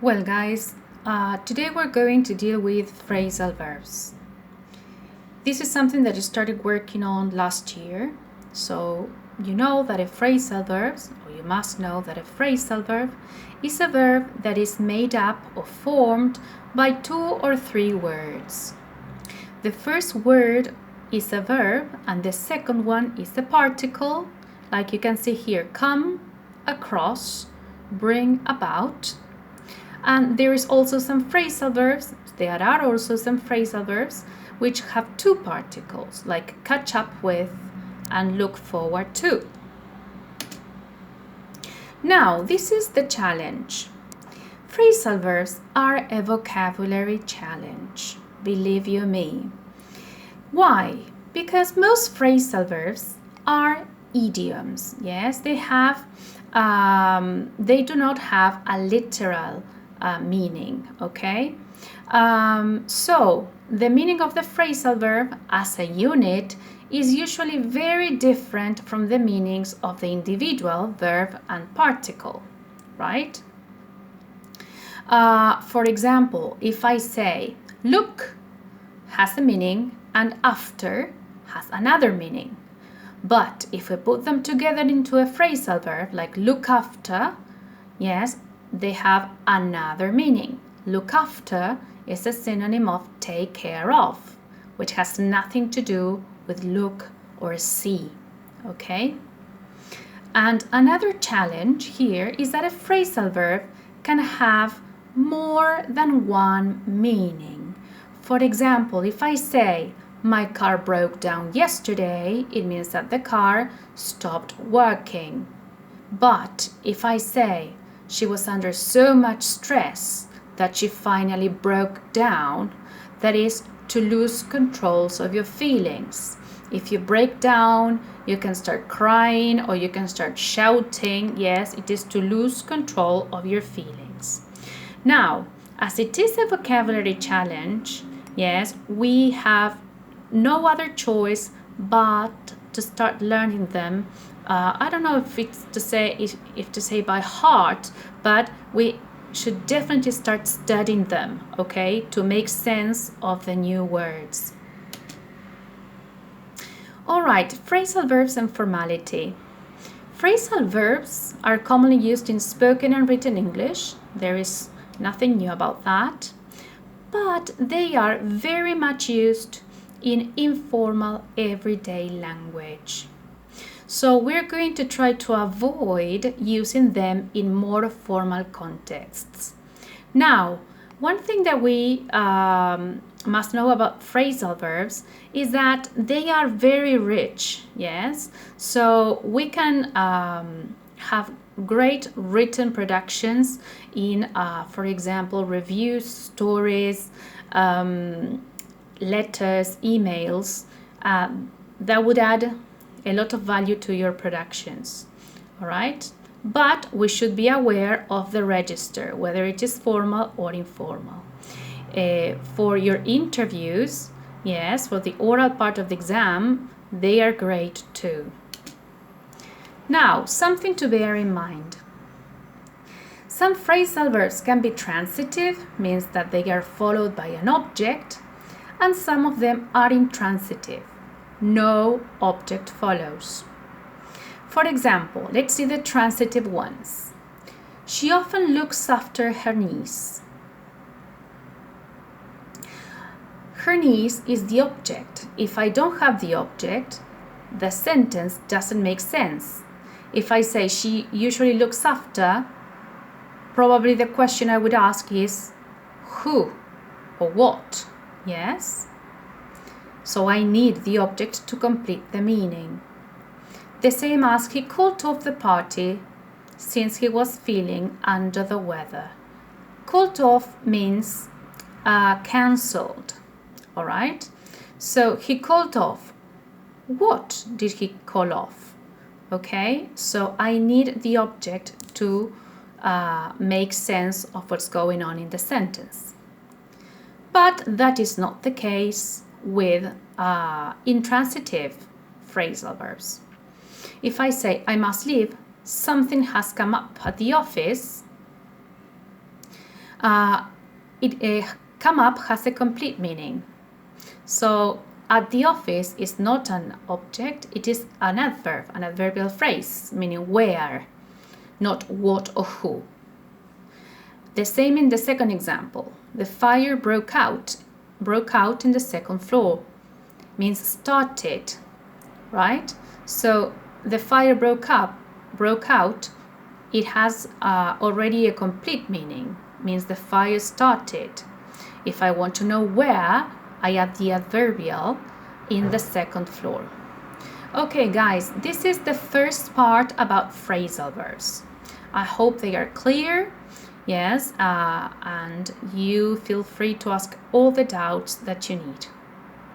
Well, guys, today we're going to deal with phrasal verbs. This is something that I started working on last year. So you know that a phrasal verb, or you must know that a phrasal verb is a verb that is made up or formed by 2 or 3 words. The first word is a verb and the second one is a particle, like you can see here, come, across, bring about. And there is also some phrasal verbs. There are also some phrasal verbs which have 2 particles, like catch up with and look forward to. Now, this is the challenge. Phrasal verbs are a vocabulary challenge, believe you me. Why? Because most phrasal verbs are idioms. Yes, they do not have a literal meaning, okay? So the meaning of the phrasal verb as a unit is usually very different from the meanings of the individual verb and particle, right? For example, if I say look has a meaning and after has another meaning. But if we put them together into a phrasal verb like look after, yes, they have another meaning. Look after is a synonym of take care of, which has nothing to do with look or see, okay? And another challenge here is that a phrasal verb can have more than one meaning. For example, if I say, my car broke down yesterday, it means that the car stopped working. But if I say, she was under so much stress that she finally broke down, that is to lose controls of your feelings. If you break down, you can start crying or you can start shouting. Yes, it is to lose control of your feelings. Now, as it is a vocabulary challenge, yes, we have no other choice but to start learning them. I don't know if it's to say if to say by heart, but we should definitely start studying them, okay, to make sense of the new words. All right, phrasal verbs and formality. Phrasal verbs are commonly used in spoken and written English. There is nothing new about that. But they are very much used in informal everyday language. So we're going to try to avoid using them in more formal contexts. Now, one thing that we must know about phrasal verbs is that they are very rich, yes? So we can have great written productions in, for example, reviews, stories, letters, emails, that would add a lot of value to your productions, all right? But we should be aware of the register, whether it is formal or informal. For your interviews, yes, for the oral part of the exam, they are great too. Now, something to bear in mind. Some phrasal verbs can be transitive, means that they are followed by an object, and some of them are intransitive. No object follows. For example, let's see the transitive ones. She often looks after her niece. Her niece is the object. If I don't have the object, the sentence doesn't make sense. If I say she usually looks after, probably the question I would ask is who or what? Yes? So I need the object to complete the meaning. The same as he called off the party since he was feeling under the weather. Called off means cancelled, all right? So he called off. What did he call off? Okay, so I need the object to make sense of what's going on in the sentence. But that is not the case with intransitive phrasal verbs. If I say, I must leave, something has come up at the office, Come up has a complete meaning. So at the office is not an object, it is an adverb, an adverbial phrase, meaning where, not what or who. The same in the second example. The fire broke out in the second floor, means started, right? So the fire broke out, it has already a complete meaning, means the fire started. If I want to know where, I add the adverbial in the second floor. Okay, guys, this is the first part about phrasal verbs. I hope they are clear. Yes, and you feel free to ask all the doubts that you need.